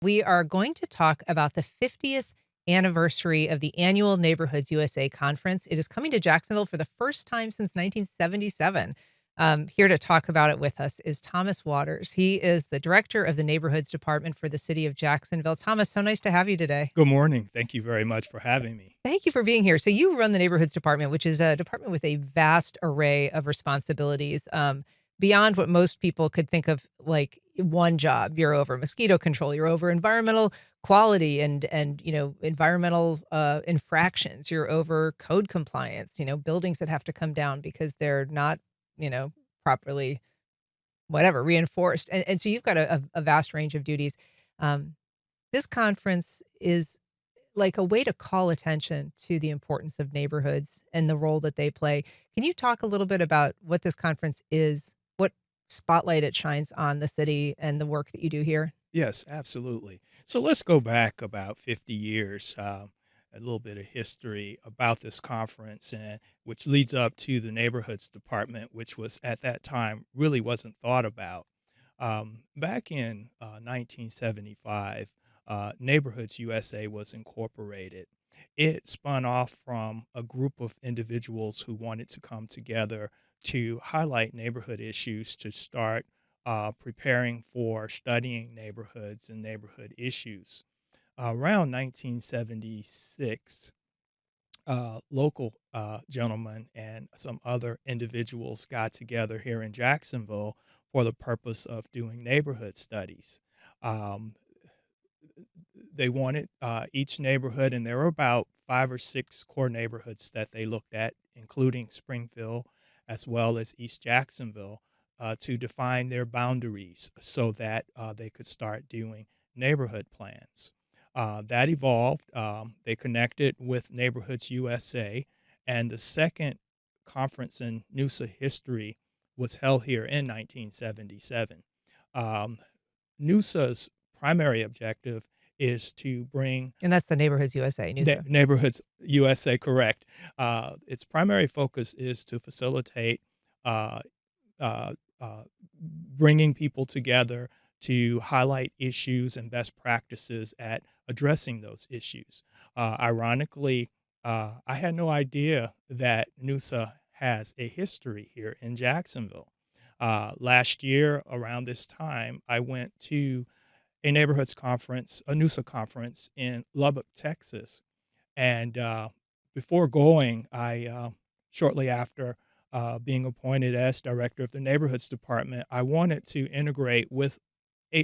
We are going to talk about the 50th anniversary of the annual Neighborhoods USA conference. It is coming to Jacksonville for the first time since 1977. Here to talk about it with us is Thomas Waters. He is the director of the Neighborhoods Department for the city of Jacksonville. Thomas, so nice to have you today. Good morning. Thank you very much for having me. Thank you for being here. So you run the Neighborhoods Department, which is a department with a vast array of responsibilities, beyond what most people could think of like one job. You're over mosquito control, you're over environmental quality and environmental infractions. You're over code compliance, buildings that have to come down because they're not, properly whatever reinforced. And so you've got a vast range of duties. Um, this conference is like a way to call attention to the importance of neighborhoods and the role that they play. Can you talk a little bit about what this conference is, what spotlight it shines on the city and the work that you do here? Yes, absolutely. So let's go back about 50 years, a little bit of history about this conference, and which leads up to the neighborhoods department, which was at that time really wasn't thought about. Back in 1975, Neighborhoods USA was incorporated. It spun off from a group of individuals who wanted to come together to highlight neighborhood issues to start preparing for studying neighborhoods and neighborhood issues. Around 1976, local gentlemen and some other individuals got together here in Jacksonville for the purpose of doing neighborhood studies. Um, they wanted each neighborhood, and there were about 5 or 6 core neighborhoods that they looked at, including Springfield as well as East Jacksonville, to define their boundaries so that they could start doing neighborhood plans. That evolved. They connected with Neighborhoods USA, and the second conference in NUSA history was held here in 1977. Um, NUSA's primary objective is to bring And that's the Neighborhoods USA, NUSA. Neighborhoods USA, correct. Its primary focus is to facilitate uh, uh, bringing people together to highlight issues and best practices at addressing those issues. Ironically, I had no idea that NUSA has a history here in Jacksonville. Last year, around this time, I went to a neighborhoods conference, a NUSA conference in Lubbock, Texas. And before going, shortly after being appointed as director of the neighborhoods department, I wanted to integrate with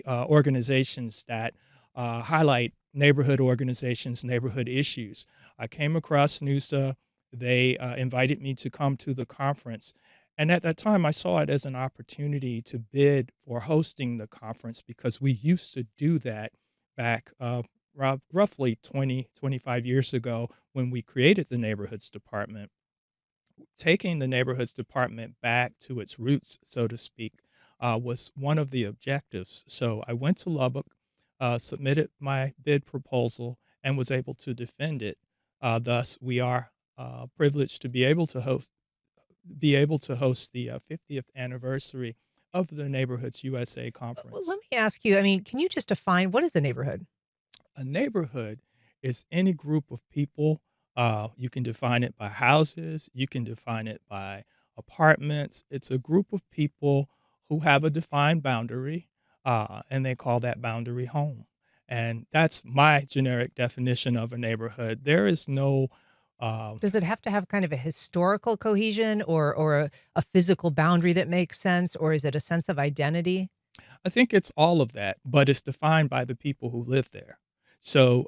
organizations that highlight neighborhood organizations, neighborhood issues. I came across NUSA. They invited me to come to the conference. And at that time, I saw it as an opportunity to bid for hosting the conference because we used to do that back roughly 20, 25 years ago when we created the neighborhoods department. Taking the neighborhoods department back to its roots, so to speak, was one of the objectives. So I went to Lubbock, submitted my bid proposal, and was able to defend it. Thus, we are privileged to be able to host the 50th anniversary of the Neighborhoods USA Well, conference. let me ask you, I mean, can you just define what is a neighborhood? A neighborhood is any group of people. You can define it by houses, you can define it by apartments. It's a group of people who have a defined boundary, and they call that boundary home. And that's my generic definition of a neighborhood. There is no uh, Does it have to have kind of a historical cohesion or a physical boundary that makes sense, or is it a sense of identity? I think it's all of that, but it's defined by the people who live there. So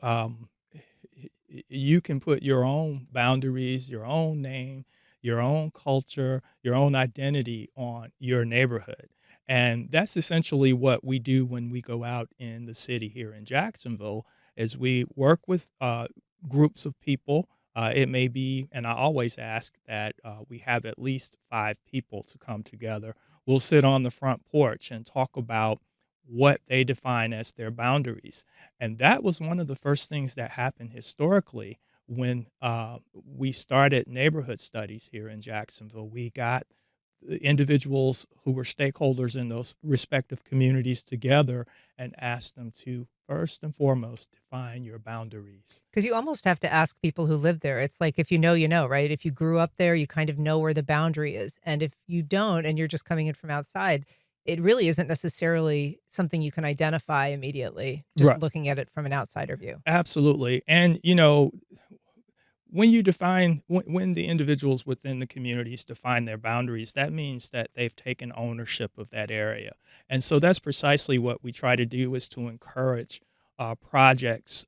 you can put your own boundaries, your own name, your own culture, your own identity on your neighborhood. And that's essentially what we do when we go out in the city here in Jacksonville is we work with groups of people. It may be, and I always ask that we have at least 5 people to come together. We'll sit on the front porch and talk about what they define as their boundaries. And that was one of the first things that happened historically when we started neighborhood studies here in Jacksonville. We got the individuals who were stakeholders in those respective communities together and asked them to first and foremost, define your boundaries. 'Cause you almost have to ask people who live there. It's like, if you know, right? If you grew up there, you kind of know where the boundary is, and if you don't and you're just coming in from outside, it really isn't necessarily something you can identify immediately, just Right. looking at it from an outsider view. Absolutely. And, when the individuals within the communities define their boundaries, that means that they've taken ownership of that area. And so that's precisely what we try to do, is to encourage projects,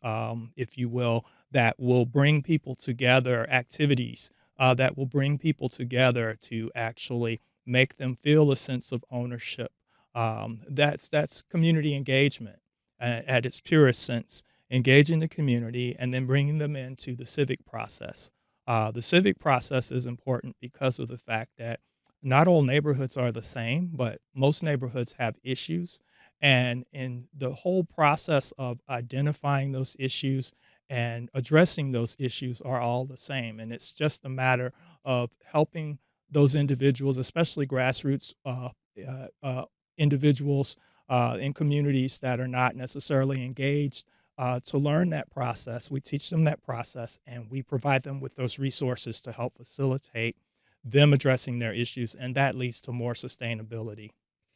if you will, that will bring people together, activities that will bring people together to actually make them feel a sense of ownership. That's community engagement at its purest sense, engaging the community and then bringing them into the civic process. The civic process is important because of the fact that not all neighborhoods are the same, but most neighborhoods have issues. And in the whole process of identifying those issues and addressing those issues are all the same. And it's just a matter of helping those individuals, especially grassroots individuals in communities that are not necessarily engaged, to learn that process. We teach them that process and we provide them with those resources to help facilitate them addressing their issues, and that leads to more sustainability.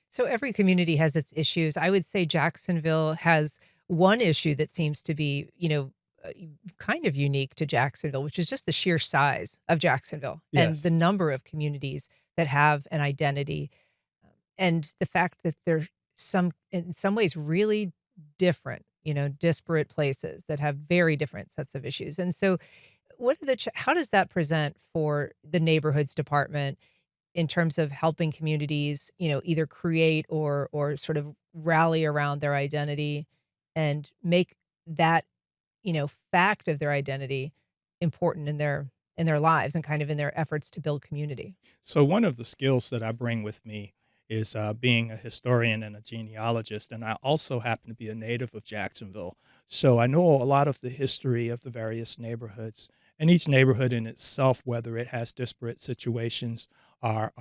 So every community has its issues. I would say Jacksonville has one issue that seems to be, kind of unique to Jacksonville, which is just the sheer size of Jacksonville and the Yes. number of communities that have an identity, and the fact that they're in some ways really different, disparate places that have very different sets of issues. And so what are how does that present for the neighborhoods department in terms of helping communities, either create or sort of rally around their identity and make that, fact of their identity important in their lives and kind of in their efforts to build community? So, one of the skills that I bring with me is being a historian and a genealogist, and I also happen to be a native of Jacksonville. So, I know a lot of the history of the various neighborhoods, and each neighborhood in itself, whether it has disparate situations, are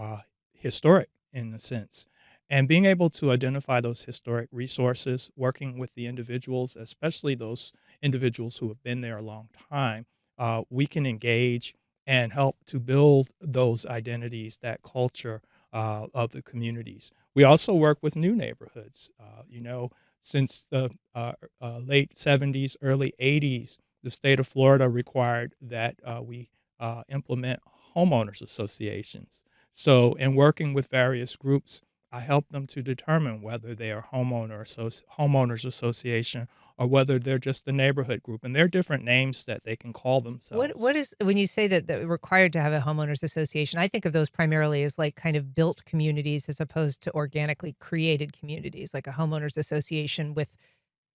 historic in a sense. And being able to identify those historic resources, working with the individuals, especially those individuals who have been there a long time, we can engage and help to build those identities, that culture of the communities. We also work with new neighborhoods. Since the late 70s, early 80s, the state of Florida required that we implement homeowners associations. So, in working with various groups, I help them to determine whether they are homeowners association or whether they're just a neighborhood group. And there are different names that they can call themselves. What is when you say that we're required to have a homeowners association, I think of those primarily as like kind of built communities as opposed to organically created communities, like a homeowners association with,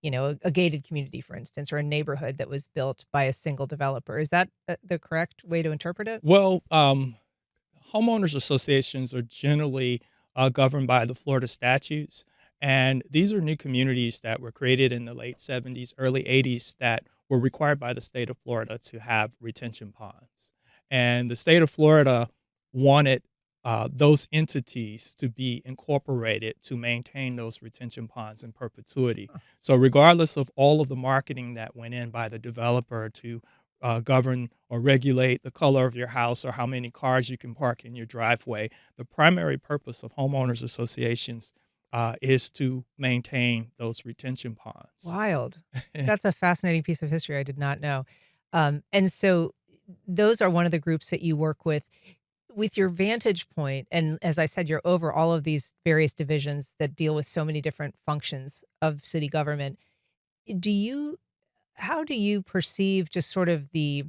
a gated community, for instance, or a neighborhood that was built by a single developer. Is that the correct way to interpret it? Well, homeowners associations are generally governed by the Florida statutes. And these are new communities that were created in the late 70s, early 80s that were required by the state of Florida to have retention ponds. And the state of Florida wanted those entities to be incorporated to maintain those retention ponds in perpetuity. So, regardless of all of the marketing that went in by the developer to govern or regulate the color of your house or how many cars you can park in your driveway. The primary purpose of homeowners associations is to maintain those retention ponds. Wild. That's a fascinating piece of history I did not know. And so those are one of the groups that you work with. With your vantage point, and as I said, you're over all of these various divisions that deal with so many different functions of city government. Do you how do you perceive just sort of the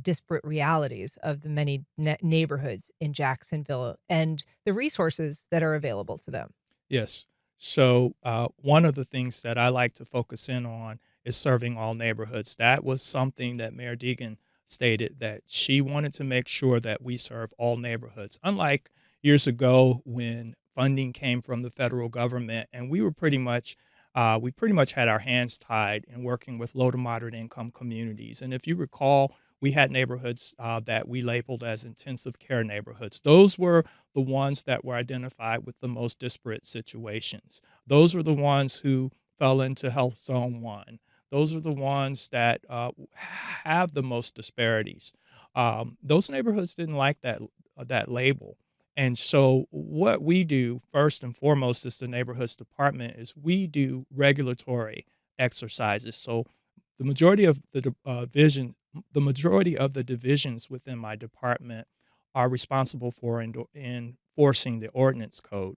disparate realities of the many neighborhoods in Jacksonville and the resources that are available to them? Yes. So, one of the things that I like to focus in on is serving all neighborhoods. That was something that Mayor Deegan stated, that she wanted to make sure that we serve all neighborhoods. Unlike years ago when funding came from the federal government, and we pretty much had our hands tied in working with low to moderate income communities. And if you recall, we had neighborhoods that we labeled as intensive care neighborhoods. Those were the ones that were identified with the most disparate situations. Those were the ones who fell into Health Zone 1. Those are the ones that have the most disparities. Those neighborhoods didn't like that label. And so, what we do first and foremost as the neighborhoods department is we do regulatory exercises. So, the majority of the majority of the divisions within my department are responsible for enforcing the ordinance code.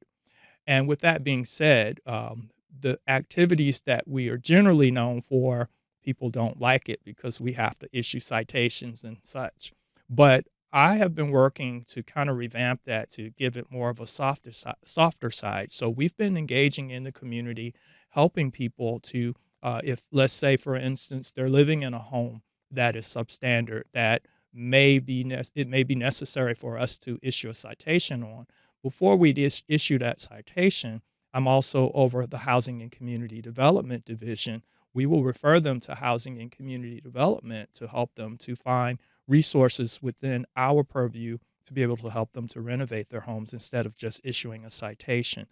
And with that being said, the activities that we are generally known for, people don't like it because we have to issue citations and such. But I have been working to kind of revamp that to give it more of a softer side. So we've been engaging in the community, helping people to, if let's say for instance they're living in a home that is substandard, that it may be necessary for us to issue a citation on. Before we issue that citation, I'm also over the Housing and Community Development Division. We will refer them to Housing and Community Development to help them to find resources within our purview to be able to help them to renovate their homes instead of just issuing a citation.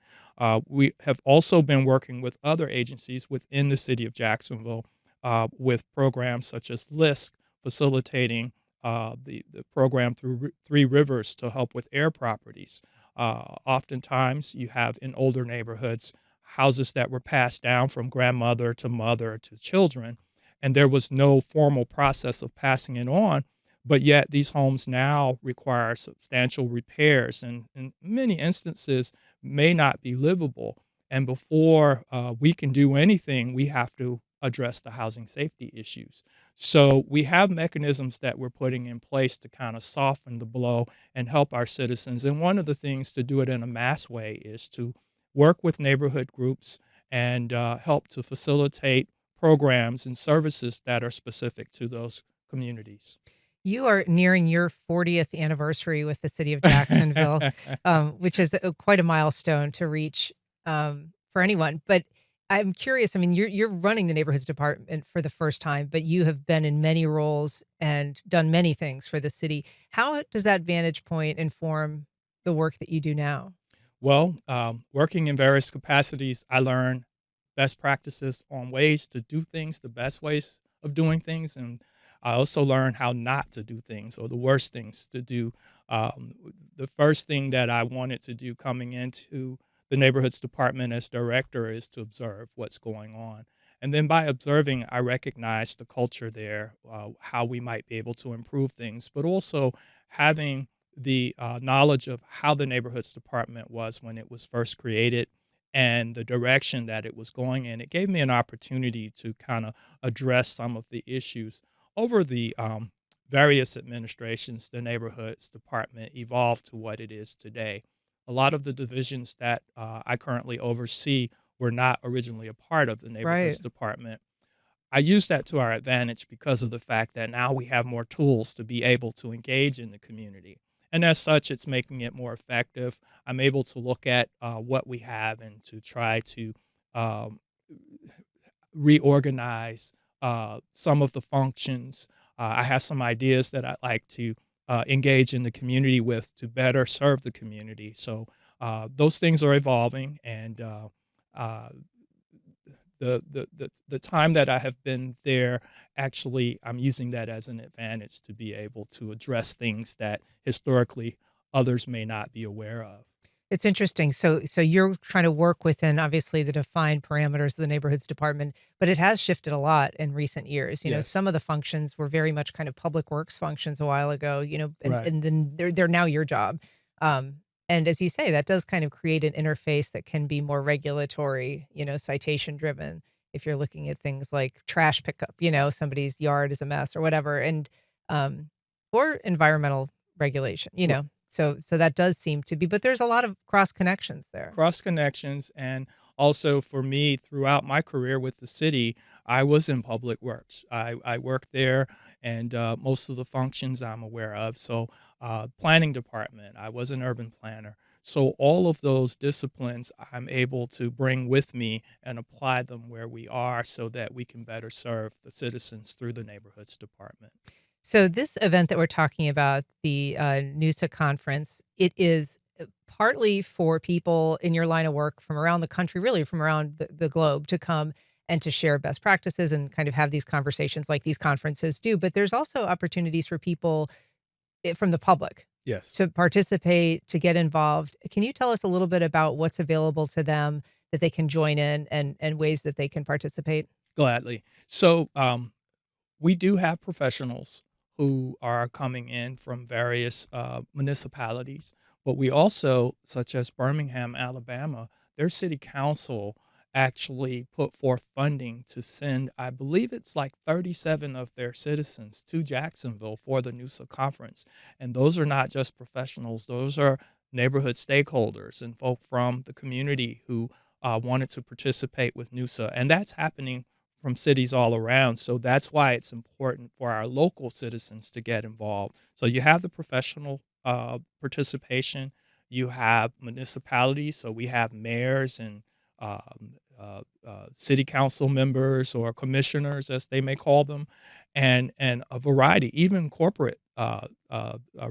We have also been working with other agencies within the city of Jacksonville with programs such as LISC, facilitating the program through Three Rivers to help with air properties. Oftentimes, you have in older neighborhoods houses that were passed down from grandmother to mother to children, and there was no formal process of passing it on. But yet, these homes now require substantial repairs and, in many instances, may not be livable. And before we can do anything, we have to address the housing safety issues. So, we have mechanisms that we're putting in place to kind of soften the blow and help our citizens. And one of the things to do it in a mass way is to work with neighborhood groups and help to facilitate programs and services that are specific to those communities. You are nearing your 40th anniversary with the city of Jacksonville, which is quite a milestone to reach, for anyone. But I'm curious, I mean, you're running the neighborhoods department for the first time, but you have been in many roles and done many things for the city. How does that vantage point inform the work that you do now? Well, working in various capacities, I learn best practices on ways to do things, the best ways of doing things, and I also learn how not to do things or the worst things to do. Um, the first thing that I wanted to do coming into the neighborhoods department as director is to observe what's going on. And then by observing, I recognize the culture there, how we might be able to improve things, but also having the knowledge of how the neighborhoods department was when it was first created and the direction that it was going in. It gave me an opportunity to kind of address some of the issues over the various administrations. The neighborhoods department evolved to what it is today. A lot of the divisions that I currently oversee were not originally a part of the Right. neighborhoods department. I use that to our advantage because of the fact that now we have more tools to be able to engage in the community. And as such, it's making it more effective. I'm able to look at what we have and to try to um, reorganize some of the functions. I have some ideas that I'd like to engage in the community with to better serve the community. So those things are evolving, and uh, the time that I have been there, actually, I'm using that as an advantage to be able to address things that historically others may not be aware of. It's interesting. So you're trying to work within obviously the defined parameters of the neighborhoods department, but it has shifted a lot in recent years. You know, Yes, some of the functions were very much kind of public works functions a while ago, and right. and then they're now your job. Um, and as you say, that does kind of create an interface that can be more regulatory, citation driven. If you're looking at things like trash pickup, somebody's yard is a mess or whatever, and or environmental regulation, so that does seem to be, but there's a lot of cross connections there. Cross connections, and also for me throughout my career with the city, I was in public works. I worked there, and most of the functions I'm aware of. So, planning department, I was an urban planner. So all of those disciplines I'm able to bring with me and apply them where we are so that we can better serve the citizens through the neighborhoods department. So this event that we're talking about, the NUSA conference, it is partly for people in your line of work from around the country, really from around the globe to come and to share best practices and kind of have these conversations like these conferences do. But there's also opportunities for people from the public Yes. to participate, to get involved. Can you tell us a little bit about what's available to them that they can join in and ways that they can participate? Gladly. So, we do have professionals who are coming in from various municipalities, but we also, such as Birmingham, Alabama, their city council actually put forth funding to send, I believe it's like 37 of their citizens to Jacksonville for the NUSA conference. And those are not just professionals, those are neighborhood stakeholders and folk from the community who wanted to participate with NUSA. And that's happening from cities all around. So that's why it's important for our local citizens to get involved. So you have the professional participation, you have municipalities. So we have mayors and city council members or commissioners, as they may call them, and a variety, even corporate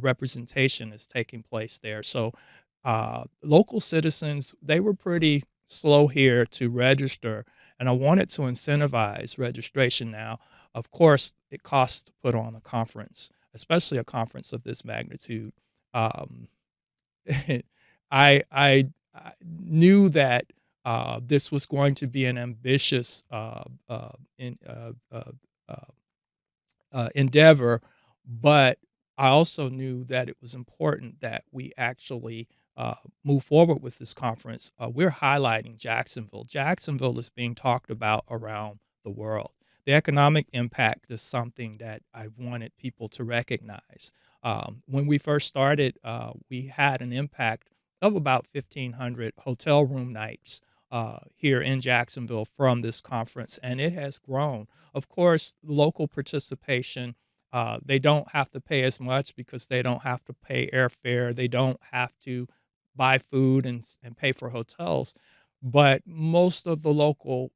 representation is taking place there. So local citizens, they were pretty slow here to register, and I wanted to incentivize registration now. Of course, it costs to put on a conference, especially a conference of this magnitude. Um, I knew that this was going to be an ambitious uh, endeavor, but I also knew that it was important that we actually move forward with this conference. We're highlighting Jacksonville. Jacksonville is being talked about around the world. The economic impact is something that I wanted people to recognize. When we first started, we had an impact of about 1,500 hotel room nights here in Jacksonville from this conference, and it has grown. Of course, local participation, they don't have to pay as much because they don't have to pay airfare, they don't have to buy food and pay for hotels. But most of the local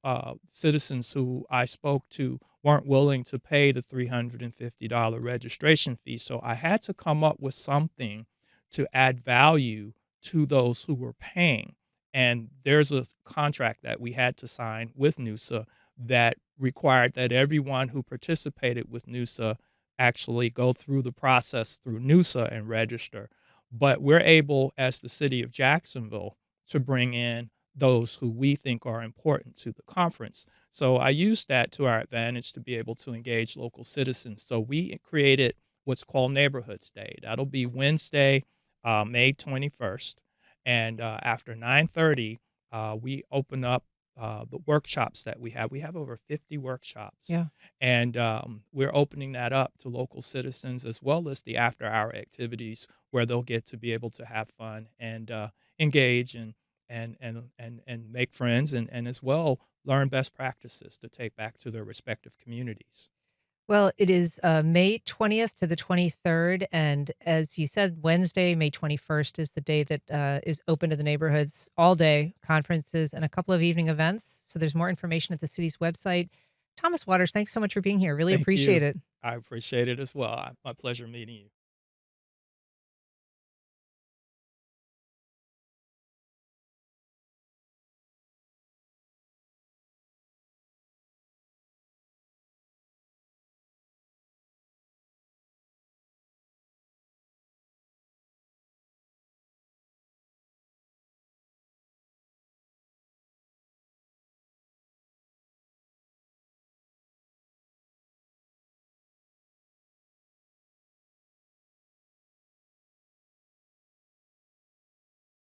citizens who I spoke to weren't willing to pay the $350 registration fee. So I had to come up with something to add value to those who were paying. And there's a contract that we had to sign with NUSA that required that everyone who participated with NUSA actually go through the process through NUSA and register. But we're able, as the city of Jacksonville, to bring in those who we think are important to the conference. So I used that to our advantage to be able to engage local citizens. So we created what's called Neighborhoods Day. That'll be Wednesday, May 21st. And after 9:30, we open up the workshops that we have. We have over 50 workshops, Yeah. and we're opening that up to local citizens as well as the after-hour activities where they'll get to be able to have fun and engage and make friends and as well learn best practices to take back to their respective communities. Well, it is, May 20th to the 23rd, and as you said, Wednesday, May 21st is the day that, is open to the neighborhoods all day, conferences, and a couple of evening events, so there's more information at the city's website. Thomas Waters, thanks so much for being here, really Thank appreciate you. it. I appreciate it as well. My pleasure meeting you.